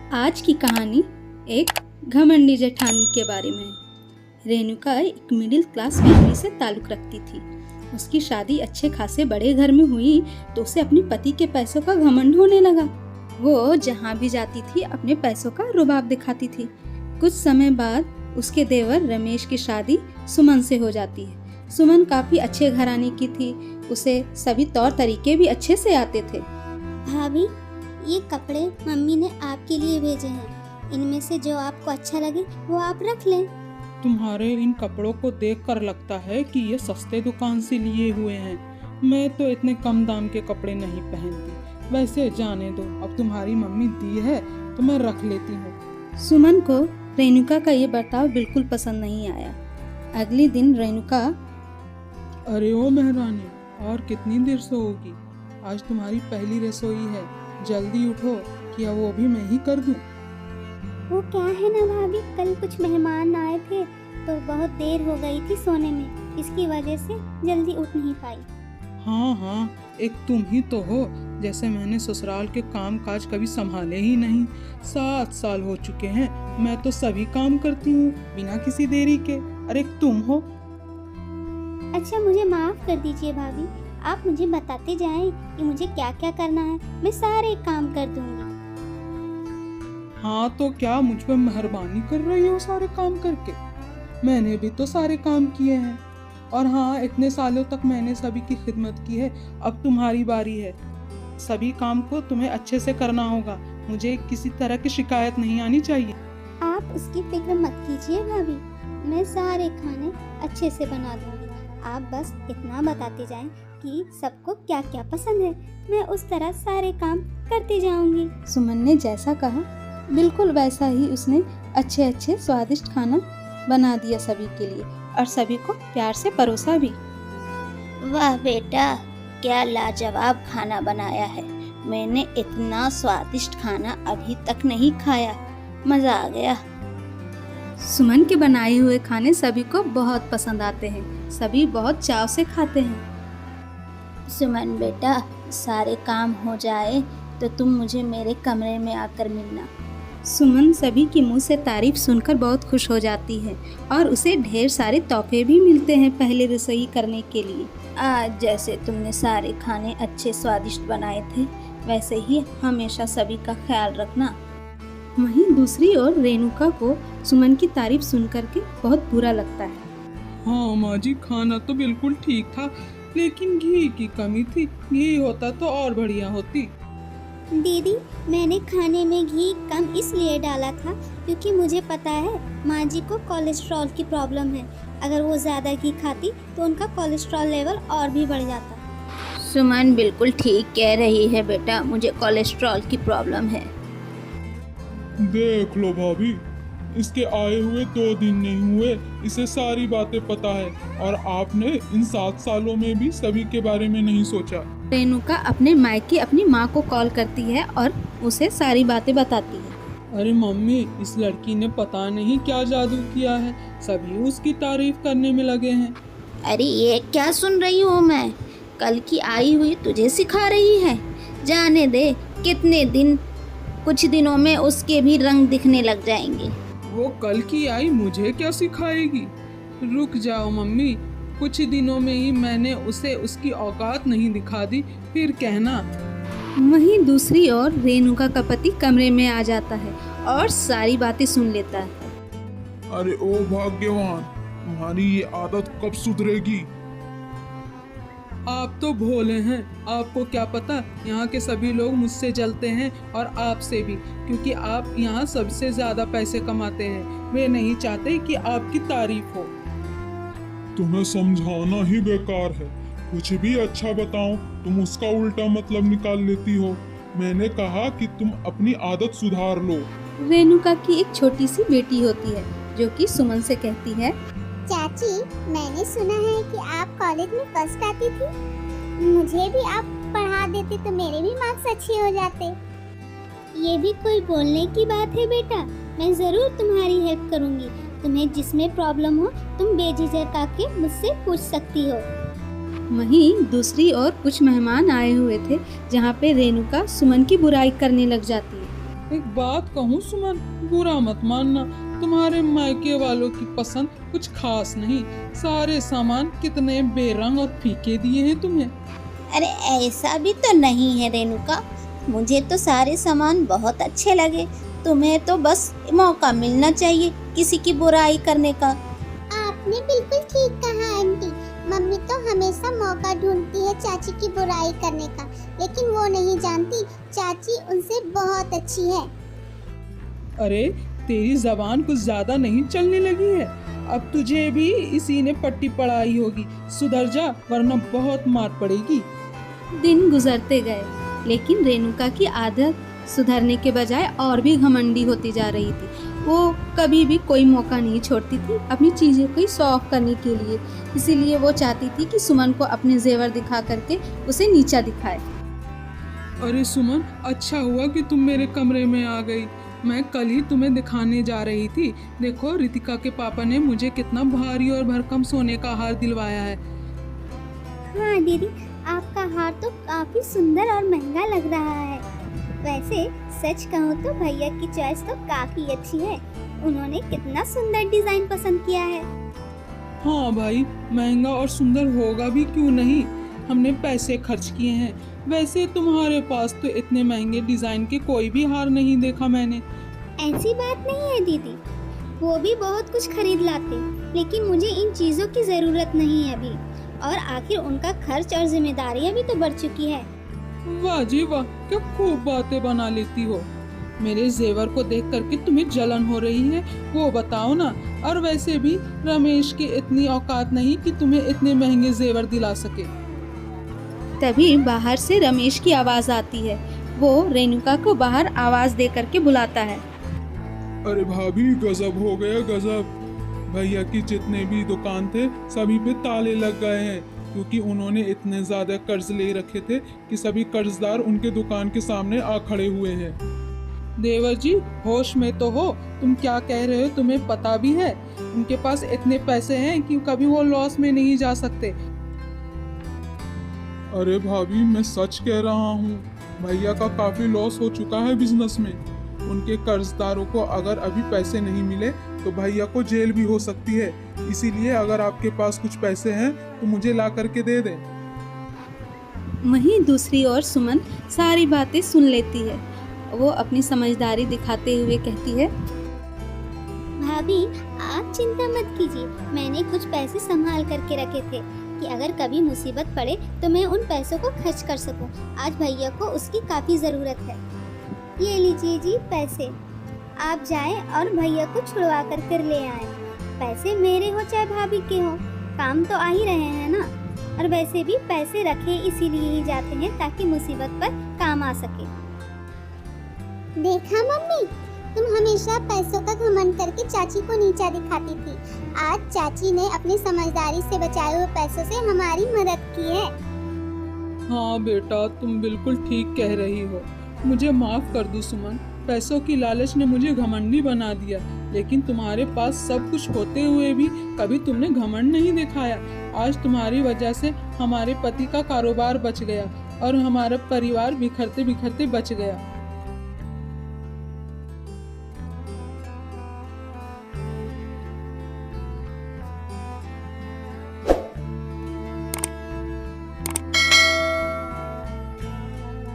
आज की कहानी एक घमंडी जेठानी के बारे में है। रेणुका एक मिडिल क्लास फैमिली से ताल्लुक़ रखती थी। उसकी शादी अच्छे खासे बड़े घर में हुई तो उसे अपने पति के पैसों का घमंड होने लगा। वो जहाँ भी जाती थी अपने पैसों का रुबाब दिखाती थी। कुछ समय बाद उसके देवर रमेश की शादी सुमन से हो जाती है। सुमन काफ़ी अच्छे घराने की थी, उसे सभी तौर तरीके भी अच्छे से आते थे। भाभी, ये कपड़े मम्मी ने आपके लिए भेजे हैं। इनमें से जो आपको अच्छा लगे वो आप रख लें। तुम्हारे इन कपड़ों को देखकर लगता है कि ये सस्ते दुकान से लिए हुए हैं। मैं तो इतने कम दाम के कपड़े नहीं पहनती। वैसे जाने दो, अब तुम्हारी मम्मी दी है तो मैं रख लेती हूँ। सुमन को रेणुका का ये बर्ताव बिल्कुल पसंद नहीं आया। अगले दिन रेणुका, अरे ओ महारानी, और कितनी देर सोओगी? आज तुम्हारी पहली रसोई है, जल्दी उठो, क्या वो भी मैं ही कर दूं? वो क्या है ना भाभी, कल कुछ मेहमान आए थे तो बहुत देर हो गई थी सोने में, इसकी वजह से जल्दी उठ नहीं पाई। हाँ, एक तुम ही तो हो। जैसे मैंने ससुराल के काम काज कभी संभाले ही नहीं। 7 साल हो चुके हैं, मैं तो सभी काम करती हूँ बिना किसी देरी के। अरे तुम हो। अच्छा, मुझे माफ कर दीजिए भाभी, आप मुझे बताते जाएं कि मुझे क्या क्या करना है, मैं सारे काम कर दूंगी। हाँ तो क्या मुझ पर मेहरबानी कर रही हो सारे काम करके? मैंने भी तो सारे काम किए हैं। और हाँ, इतने सालों तक मैंने सभी की खिदमत की है, अब तुम्हारी बारी है। सभी काम को तुम्हें अच्छे से करना होगा, मुझे किसी तरह की शिकायत नहीं आनी चाहिए। आप उसकी फिक्र मत कीजिए भाभी, मैं सारे खाने अच्छे से बना दूंगी। आप बस इतना बताते जाएं कि सबको क्या क्या पसंद है, मैं उस तरह सारे काम करती जाऊंगी। सुमन ने जैसा कहा बिल्कुल वैसा ही उसने अच्छे स्वादिष्ट खाना बना दिया सभी के लिए और सभी को प्यार से परोसा भी। वाह बेटा, क्या लाजवाब खाना बनाया है। मैंने इतना स्वादिष्ट खाना अभी तक नहीं खाया, मजा आ गया। सुमन के बनाए हुए खाने सभी को बहुत पसंद आते हैं, सभी बहुत चाव से खाते हैं। सुमन बेटा, सारे काम हो जाए तो तुम मुझे मेरे कमरे में आकर मिलना। सुमन सभी की मुंह से तारीफ सुनकर बहुत खुश हो जाती है और उसे ढेर सारे तोहफे भी मिलते हैं पहले रसोई करने के लिए। आज जैसे तुमने सारे खाने अच्छे स्वादिष्ट बनाए थे, वैसे ही हमेशा सभी का ख्याल रखना। वहीं दूसरी ओर रेणुका को सुमन की तारीफ सुनकर के बहुत बुरा लगता है। हाँ माँ जी, खाना तो बिल्कुल ठीक था, लेकिन घी की कमी थी। घी होता तो और बढ़िया होती। दीदी, मैंने खाने में घी कम इसलिए डाला था क्योंकि मुझे पता है माँ जी को कोलेस्ट्रॉल की प्रॉब्लम है। अगर वो ज़्यादा घी खाती तो उनका कोलेस्ट्रॉल लेवल और भी बढ़ जाता। सुमन बिल्कुल ठीक कह रही है बेटा, मुझे कोलेस्ट्रॉल की प्रॉब्लम है। देख लो भाभी, इसके आए हुए 2 दिन नहीं हुए, इसे सारी बातें पता है, और आपने इन 7 सालों में भी सभी के बारे में नहीं सोचा। रेणुका अपने मायके अपनी माँ को कॉल करती है और उसे सारी बातें बताती है। अरे मम्मी, इस लड़की ने पता नहीं क्या जादू किया है, सभी उसकी तारीफ करने में लगे हैं। अरे ये क्या सुन रही हूँ मैं? कल की आई हुई तुझे सिखा रही है? जाने दे, कितने दिन, कुछ दिनों में उसके भी रंग दिखने लग जाएंगे। वो कल की आई मुझे क्या सिखाएगी? रुक जाओ मम्मी, कुछ दिनों में ही मैंने उसे उसकी औकात नहीं दिखा दी, फिर कहना। वहीं दूसरी ओर रेणुका का पति कमरे में आ जाता है और सारी बातें सुन लेता है। अरे ओ भाग्यवान, तुम्हारी ये आदत कब सुधरेगी? आप तो भोले हैं, आपको क्या पता, यहाँ के सभी लोग मुझसे जलते हैं और आपसे भी, क्योंकि आप यहाँ सबसे ज्यादा पैसे कमाते हैं। वे नहीं चाहते कि आपकी तारीफ हो। तुम्हें समझाना ही बेकार है। कुछ भी अच्छा बताओ तुम उसका उल्टा मतलब निकाल लेती हो। मैंने कहा कि तुम अपनी आदत सुधार लो। रेणुका की एक छोटी सी बेटी होती है जो कि सुमन से कहती है, चाची, मैंने सुना है कि आप कॉलेज में फर्स्ट आती थी। मुझे भी आप पढ़ा देते तो मेरे भी मार्क्स अच्छे हो जाते। ये भी कोई बोलने की बात है बेटा, मैं जरूर तुम्हारी हेल्प करूंगी। तुम्हें जिसमें प्रॉब्लम हो तुम बेझिझक आके मुझसे पूछ सकती हो। वहीं दूसरी ओर कुछ मेहमान आए हुए थे जहाँ पे रेणुका सुमन की बुराई करने लग जाती है। एक बात कहूँ सुमन, बुरा मत मानना, तुम्हारे मायके वालों की पसंद कुछ खास नहीं। सारे सामान कितने बेरंग और फीके दिए हैं तुम्हें। अरे ऐसा भी तो नहीं है रेणुका, मुझे तो सारे सामान बहुत अच्छे लगे। तुम्हें तो बस मौका मिलना चाहिए किसी की बुराई करने का। आपने बिल्कुल ठीक कहा आंटी। मम्मी तो हमेशा मौका ढूंढती है चाची की बुराई करने का, लेकिन वो नहीं जानती चाची उनसे बहुत अच्छी है। अरे तेरी जबान कुछ ज्यादा नहीं चलने लगी है? अब तुझे भी इसी ने पट्टी पढ़ाई होगी। सुधर जा वरना बहुत मार पड़ेगी। दिन गुजरते गए, लेकिन रेणुका की आदत सुधरने के बजाय और भी घमंडी होती जा रही थी। वो कभी भी कोई मौका नहीं छोड़ती थी अपनी चीज़ों को शो ऑफ करने के लिए। इसीलिए वो चाहती थी कि सुमन को अपने जेवर दिखा करके उसे नीचा दिखाए। अरे सुमन, अच्छा हुआ कि तुम मेरे कमरे में आ गई। मैं कल ही तुम्हें दिखाने जा रही थी। देखो, रितिका के पापा ने मुझे कितना भारी और भरकम सोने का हार दिलवाया है। हाँ दीदी, आपका हार तो काफी सुंदर और महंगा लग रहा है। वैसे सच कहूँ तो भैया की चॉइस तो काफी अच्छी है। उन्होंने कितना सुंदर डिजाइन पसंद किया है। हाँ भाई, महंगा और सुंदर होगा भी क्यों नहीं, हमने पैसे खर्च किए हैं। वैसे तुम्हारे पास तो इतने महंगे डिजाइन के कोई भी हार नहीं देखा मैंने। ऐसी बात नहीं है दीदी, वो भी बहुत कुछ खरीद लाते, लेकिन मुझे इन चीजों की जरूरत नहीं है अभी। और आखिर उनका खर्च और जिम्मेदारियां भी तो बढ़ चुकी है। वाह जी वाह, क्या खूब बातें बना लेती हो। मेरे जेवर को देख करके तुम्हें जलन हो रही है, वो बताओ ना। और वैसे भी रमेश की इतनी औकात नहीं कि तुम्हें इतने महंगे जेवर दिला सके। तभी बाहर से रमेश की आवाज़ आती है। वो रेणुका को बाहर आवाज़ दे करके बुलाता है। अरे भाभी, गजब हो गया गजब। भैया की जितने भी दुकान थे सभी पे ताले लग गए हैं, क्योंकि उन्होंने इतने ज्यादा कर्ज ले रखे थे कि सभी कर्जदार उनके दुकान के सामने आ खड़े हुए हैं। देवर जी, होश में तो हो? तुम क्या कह रहे हो तुम्हें पता भी है? उनके पास इतने पैसे हैं कि कभी वो लॉस में नहीं जा सकते। अरे भाभी, मैं सच कह रहा हूँ, भैया का काफी लॉस हो चुका है बिजनेस में। उनके कर्जदारों को अगर अभी पैसे नहीं मिले तो भैया को जेल भी हो सकती है। इसीलिए अगर आपके पास कुछ पैसे हैं तो मुझे ला करके दे दें। वहीं दूसरी ओर सुमन सारी बातें सुन लेती है। वो अपनी समझदारी दिखाते हुए कहती है, भाभी आप चिंता मत कीजिए, मैंने कुछ पैसे संभाल करके रखे थे कि अगर कभी मुसीबत पड़े तो मैं उन पैसों को खर्च कर सकूं। आज भैया को उसकी काफी जरूरत है। ये लीजिए जी पैसे, आप जाएं और भैया को छुड़वा कर ले आएं। पैसे मेरे हो चाहे भाभी के हो, काम तो आ ही रहे हैं ना। और वैसे भी पैसे रखे इसीलिए ही जाते हैं ताकि मुसीबत पर काम आ सके। देखा मम्मी, तुम हमेशा पैसों का घमंड करके चाची को नीचा दिखाती थी। आज चाची ने अपनी समझदारी से बचाए हुए पैसों से हमारी मदद की है। हाँ बेटा, तुम बिल्कुल ठीक कह रही हो। मुझे माफ कर दो सुमन, पैसों की लालच ने मुझे घमंडी बना दिया। लेकिन तुम्हारे पास सब कुछ होते हुए भी कभी तुमने घमंड नहीं दिखाया। आज तुम्हारी वजह से हमारे पति का कारोबार बच गया और हमारा परिवार बिखरते बिखरते बच गया।